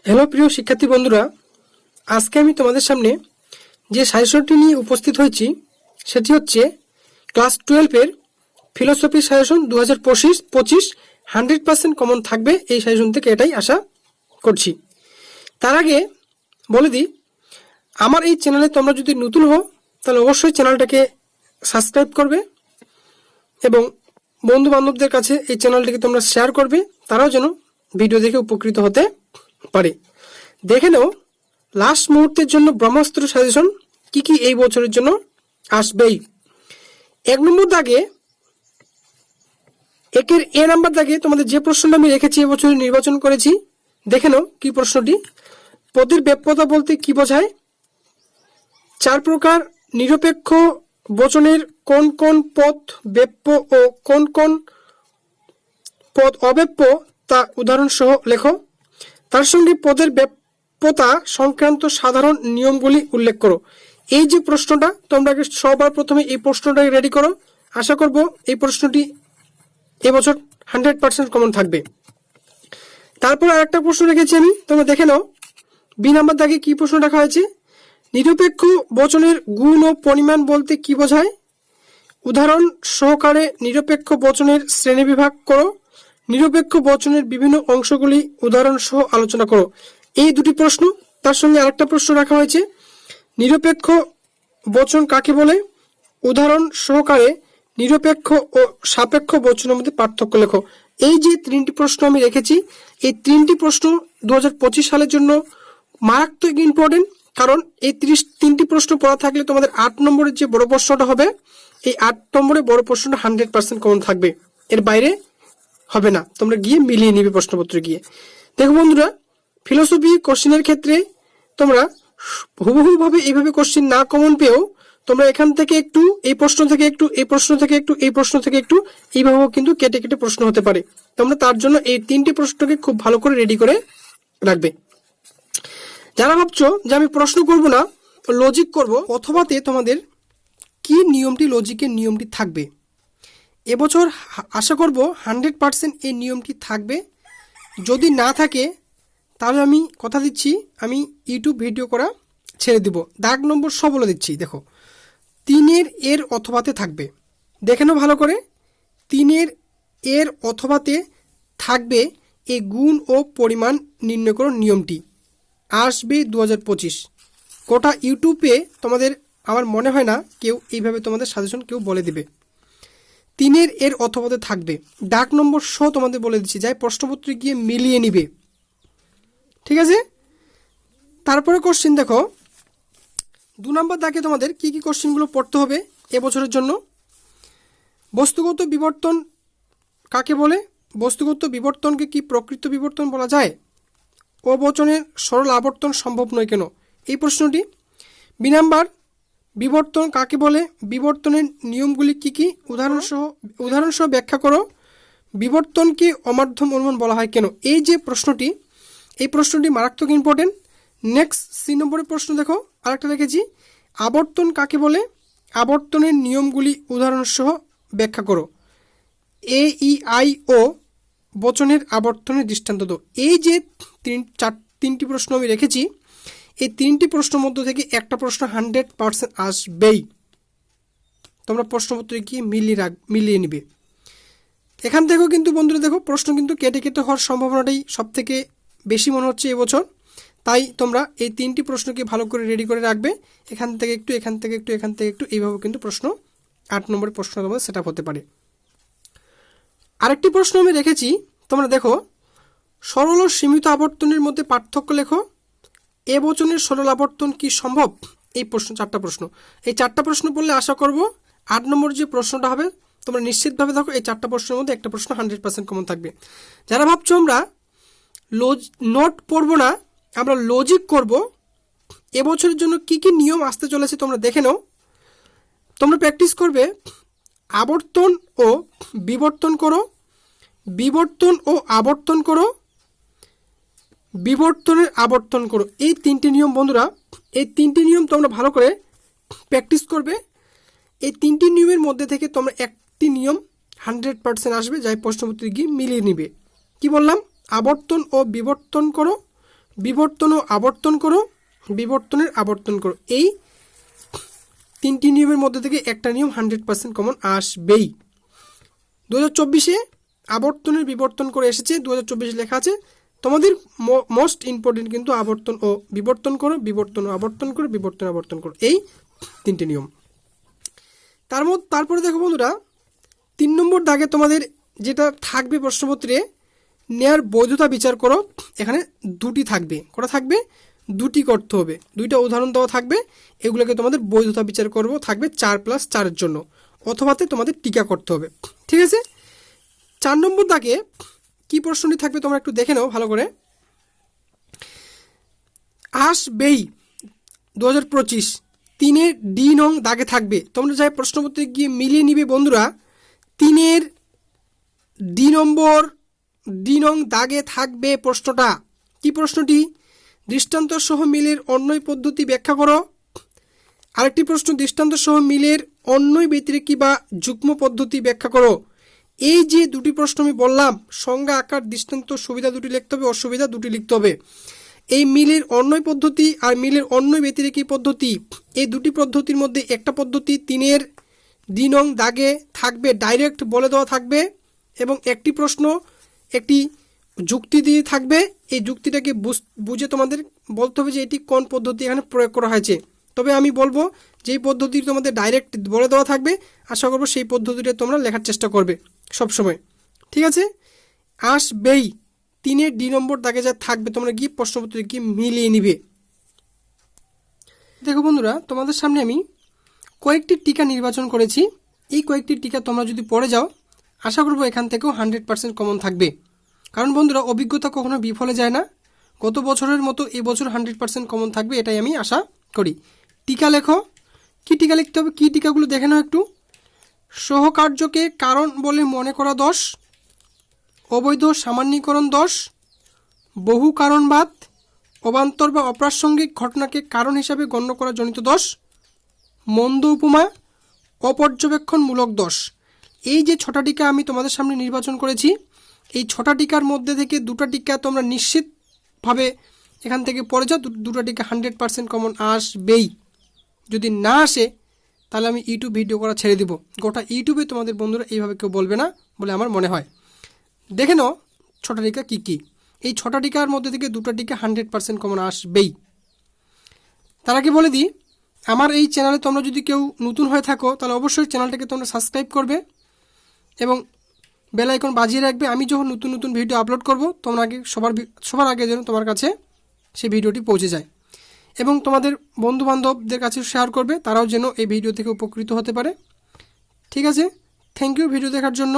Hello প্রিয় শিক্ষার্থী বন্ধুরা, আজকে আমি তোমাদের সামনে যে সাজেশনটি নিয়ে উপস্থিত হয়েছি সেটি হচ্ছে ক্লাস 12-এর ফিলোসফি সাজেশন 2025 100% কমন থাকবে। এই সাজেশন থেকে এটাই আশা করছি। তার আগে বলে দিই, আমার এই চ্যানেলে তোমরা যদি নতুন হও তাহলে অবশ্যই চ্যানেলটাকে সাবস্ক্রাইব করবে এবং বন্ধু বান্ধবদের কাছে এই চ্যানেলটিকে তোমরা শেয়ার করবে, তারাও যেন ভিডিও দেখে উপকৃত হতে পারে। দেখে নাও লাস্ট মুহূর্তের জন্য ব্রহ্মাস্ত্র সাজেশন কি কি এই বছরের জন্য আসবেই। 1 নম্বর দাগে, একের এ নাম্বার দাগে তোমাদের যে প্রশ্নটা আমি রেখেছি এবছরে নির্বাচন করেছি, দেখে নাও কি প্রশ্নটি। পদের ব্যাপ্যতা বলতে কি বোঝায়? 4 প্রকার নিরপেক্ষ বচনের কোন কোন পদ ব্যাপ্য ও কোন কোন পদ অব্যাপ্য তা উদাহরণ সহ লেখো। তার সঙ্গে পদের ব্যাপ্যতা সংক্রান্ত সাধারণ নিয়মগুলি উল্লেখ করো। এই যে প্রশ্নটা, তোমরা সবার প্রথমে এই প্রশ্নটা রেডি করো। আশা করব এই প্রশ্নটি এবছর 100% কমন থাকবে। তারপর আরেকটা প্রশ্ন রেখেছি আমি, তোমরা দেখে নাও। বি নাম্বার দাগে কি প্রশ্ন রাখা হয়েছে? নিরপেক্ষ বচনের গুণ ও পরিমাণ বলতে কি বোঝায়? উদাহরণ সহকারে নিরপেক্ষ বচনের শ্রেণীবিভাগ করো। নিরপেক্ষ বচনের বিভিন্ন অংশগুলি উদাহরণ সহ আলোচনা করো। এই দুটি প্রশ্ন। তার সঙ্গে আরেকটা প্রশ্ন রাখা হয়েছে, নিরপেক্ষ বচন কাকে বলে? উদাহরণ সহকারে নিরপেক্ষ ও সাপেক্ষ বচনের মধ্যে পার্থক্য লেখো। এই যে 3টি প্রশ্ন আমি রেখেছি, এই 3টি প্রশ্ন 2025 সালের জন্য মারাত্মক ইম্পর্টেন্ট। কারণ এই 3টি প্রশ্ন পড়া থাকলে তোমাদের 8 নম্বরের যে বড় প্রশ্নটা হবে, এই 8 নম্বরের বড় প্রশ্নটা 100% কমন থাকবে, এর বাইরে হবে না। তোমরা গিয়ে মিলিয়ে নিবে প্রশ্নপত্র গিয়ে। দেখো বন্ধুরা, ফিলোসফি কোশ্চেনের ক্ষেত্রে তোমরা হুবহু ভাবে এইভাবে কোশ্চেন না কমন পেও, তোমরা এখান থেকে একটু, এই প্রশ্ন থেকে একটু, এই প্রশ্ন থেকে একটু, এই প্রশ্ন থেকে একটু, এইভাবেও কিন্তু কেটে কেটে প্রশ্ন হতে পারে। তোমরা তার জন্য এই 3টি প্রশ্নকে খুব ভালো করে রেডি করে রাখবে। যারা ভাবছো যে আমি প্রশ্ন করব না, লজিক করব, অথবাতে তোমাদের কি নিয়মটি, লজিকের নিয়মটি থাকবে এবছর আশা করব 100% এই নিয়মটি থাকবে। যদি না থাকে তাহলে আমি কথা দিচ্ছি, আমি ইউটিউব ভিডিও করা ছেড়ে দিব। দাগ নম্বর সব বলে দিচ্ছি। দেখো, 3-এর এর অথবাতে থাকবে। দেখে নাও ভালো করে। 3-এর এর অথবাতে থাকবে এই গুণ ও পরিমাণ নির্ণয় করো নিয়মটি। আসবে 2025। গোটা ইউটিউবে তোমাদের আমার মনে হয় না কেউ এইভাবে তোমাদের সাজেশন কেউ বলে দিবে। 3-এর এর অথবাতে থাকবে। ডাক নম্বর সহ তোমাদের বলে দিচ্ছি, যাই প্রশ্নপত্রে গিয়ে মিলিয়ে নিবে, ঠিক আছে? তারপরে কোশ্চেন দেখো, 2 নম্বর দাগে তোমাদের কি কি কোশ্চেনগুলো পড়তে হবে এবছরের জন্য। বস্তুগত বিবর্তন কাকে বলে? বস্তুগত বিবর্তনকে কি প্রকৃত বিবর্তন বলা যায়? অবচনের সরল আবর্তন সম্ভব নয় কেন? এই প্রশ্নটি। 2 নাম্বার, বিবর্তন কাকে বলে? বিবর্তনের নিয়মগুলি কি কি? উদাহরণ সহ ব্যাখ্যা করো। বিবর্তনকে অমাধ্যম অনুমান বলা হয় কেন? এই যে প্রশ্নটি, এই প্রশ্নটি মারাত্মক ইম্পর্টেন্ট। নেক্সট 3 নম্বরের প্রশ্ন দেখো, আরেকটা রেখেছি, আবর্তন কাকে বলে? আবর্তনের নিয়মগুলি উদাহরণ সহ ব্যাখ্যা করো। AEI-O বচনের আবর্তনের দৃষ্টান্ত দাও। এই যে 3টি প্রশ্ন আমি রেখেছি, এই 3টি প্রশ্নের মধ্য থেকে একটা প্রশ্ন 100% আসবেই। তোমরা প্রশ্নপত্রে গিয়ে মিলিয়ে নিবে। এখান থেকেও কিন্তু বন্ধুরা দেখো, প্রশ্ন কিন্তু কেটে কেটে হওয়ার সম্ভাবনাটাই সব থেকে বেশি মনে হচ্ছে এবছর। তাই তোমরা এই 3টি প্রশ্নকে ভালো করে রেডি করে রাখবে। এখান থেকে একটু, এখান থেকে একটু, এখান থেকে একটু, এইভাবে কিন্তু প্রশ্ন 8 নম্বরের প্রশ্ন তোমাদের সেট আপ হতে পারে। আরেকটি প্রশ্ন আমি রেখেছি, তোমরা দেখো, সরল ও সীমিত আবর্তনের মধ্যে পার্থক্য লেখো। এ বচনের সরল আবর্তন কি সম্ভব? এই প্রশ্ন, 4টা প্রশ্ন। এই 4টা প্রশ্ন পড়লে আশা করব 8 নম্বর যে প্রশ্নটা হবে, তোমরা নিশ্চিতভাবে দেখো এই 4টা প্রশ্নের মধ্যে একটা প্রশ্ন 100% কমন থাকবে। যারা ভাবছো আমরা নোট পড়বো না, আমরা লজিক করব, এবছরের জন্য কি কি নিয়ম আসতে চলেছে তোমরা দেখে নাও। তোমরা প্র্যাকটিস করবে আবর্তন ও বিবর্তন করো, বিবর্তন ও আবর্তন করো, বিবর্তনের আবর্তন করো। এই 3টি নিয়ম বন্ধুরা, এই 3টি নিয়ম তোমরা ভালো করে প্র্যাকটিস করবে। এই 3টি নিয়মের মধ্যে থেকে তোমরা একটি নিয়ম 100% আসবে, যাই প্রশ্নপত্রে গিয়ে মিলিয়ে নিবে। কি বললাম? আবর্তন ও বিবর্তন করো, বিবর্তন ও আবর্তন করো, বিবর্তনের আবর্তন করো। এই 3টি নিয়মের মধ্যে থেকে একটা নিয়ম 100% কমন আসবেই। 2024-এ আবর্তনের বিবর্তন করে এসেছে, 2024 লেখা আছে। তোমাদের মোস্ট ইম্পর্টেন্ট কিন্তু আবর্তন ও বিবর্তন করো, বিবর্তন ও আবর্তন করো, বিবর্তন আবর্তন করো, এই 3টে নিয়ম। তারপরে দেখো বন্ধুরা, 3 নম্বর দাগে তোমাদের যেটা থাকবে প্রশ্নপত্রে, নেয়ার বৈধতা বিচার করো। এখানে 2টি থাকবে। কটা থাকবে? 2টি করতে হবে। 2টা উদাহরণ দেওয়া থাকবে, এগুলোকে তোমাদের বৈধতা বিচার করবো, থাকবে 4+4-এর জন্য, অথবাতে তোমাদের টিকা করতে হবে। ঠিক আছে। 4 নম্বর দাগে কি প্রশ্নটি থাকবে তোমরা একটু দেখে নাও ভালো করে। আসবেই 2025 3-এর ডি নং দাগে থাকবে। তোমরা যাই প্রশ্নপত্রে গিয়ে মিলিয়ে নিবে বন্ধুরা, 3-এর ডি নং দাগে থাকবে প্রশ্নটা। কি প্রশ্নটি? দৃষ্টান্ত সহ মিলের অন্যয় পদ্ধতি ব্যাখ্যা করো। আরেকটি প্রশ্ন, দৃষ্টান্ত সহ মিলের অন্যয় ব্যতিরেকি বা যুগ্ম পদ্ধতি ব্যাখ্যা করো। এই যে 2টি প্রশ্ন আমি বললাম, সংজ্ঞা, আকার, দৃষ্টান্ত, সুবিধা 2টি লিখতে হবে, অসুবিধা 2টি লিখতে হবে। এই মিলের অন্যয় পদ্ধতি আর মিলের অন্যয় ব্যতিরেকি পদ্ধতি, এই 2টি পদ্ধতির মধ্যে একটা পদ্ধতি 3-এর ডি নং দাগে থাকবে, ডাইরেক্ট বলে দেওয়া থাকবে, এবং একটি প্রশ্ন একটি যুক্তি দিয়ে থাকবে। এই যুক্তিটাকে বুঝে তোমাদের বলতে হবে যে এটি কোন পদ্ধতি এখানে প্রয়োগ করা হয়েছে। তবে আমি বলবো যেই পদ্ধতি তোমাদের ডাইরেক্ট বলে দেওয়া থাকবে, আশা করবো সেই পদ্ধতিটা তোমরা লেখার চেষ্টা করবে সবসময়। ঠিক আছে। আসবেই 3-এর ডি নম্বর দাগে যা থাকবে তোমরা গিয়ে প্রশ্নপত্রে গিয়ে মিলিয়ে নিবে। দেখো বন্ধুরা, তোমাদের সামনে আমি কয়েকটি টিকা নির্বাচন করেছি। এই কয়েকটি টিকা তোমরা যদি পড়ে যাও, আশা করবো এখান থেকেও 100% কমন থাকবে। কারণ বন্ধুরা, অভিজ্ঞতা কখনো বিফলে যায় না। গত বছরের মতো এবছর 100% কমন থাকবে, এটাই আমি আশা করি। টিকা লেখো। কি টিকা লিখতে হবে? কি টিকাগুলো দেখে নাও একটু। সহকার্যকে কারণ বলে মনে করা দোষ, অবৈধ সামান্যীকরণ দোষ, বহু কারণবাদ, অবান্তর বা অপ্রাসঙ্গিক ঘটনাকে কারণ হিসাবে গণ্য করা জনিত দোষ, মন্দ উপমা, অপর্যবেক্ষণমূলক দোষ। এই যে 6টা টিকা আমি তোমাদের সামনে নির্বাচন করেছি, এই 6টা টিকার মধ্যে থেকে 2টা টিকা তোমরা নিশ্চিতভাবে এখান থেকে পড়ে যাও, 2টা টিকা 100% কমন আসবেই। যদি না আসে তাহলে আমি ইউটিউব ভিডিও করা ছেড়ে দিব। গোটা ইউটিউবে তোমাদের বন্ধুরা এইভাবে কেউ বলবে না বলে আমার মনে হয়। দেখে নাও 6টা টিকা কী কী। এই 6টা টিকার মধ্যে থেকে 2টা টিকা 100% কমন আসবেই। তার আগে বলে দিই, আমার এই চ্যানেলে তোমরা যদি কেউ নতুন হয়ে থাকো তাহলে অবশ্যই চ্যানেলটাকে তোমরা সাবস্ক্রাইব করবে এবং বেল আইকন বাজিয়ে রাখবে। আমি যখন নতুন নতুন ভিডিও আপলোড করব, তোমরা আগে সবার আগে যেন তোমার কাছে সেই ভিডিওটি পৌঁছে যায়, এবং তোমাদের বন্ধুবান্ধবদের কাছে শেয়ার করবে, তারাও যেন এই ভিডিও থেকে উপকৃত হতে পারে। ঠিক আছে, থ্যাংক ইউ ভিডিও দেখার জন্য।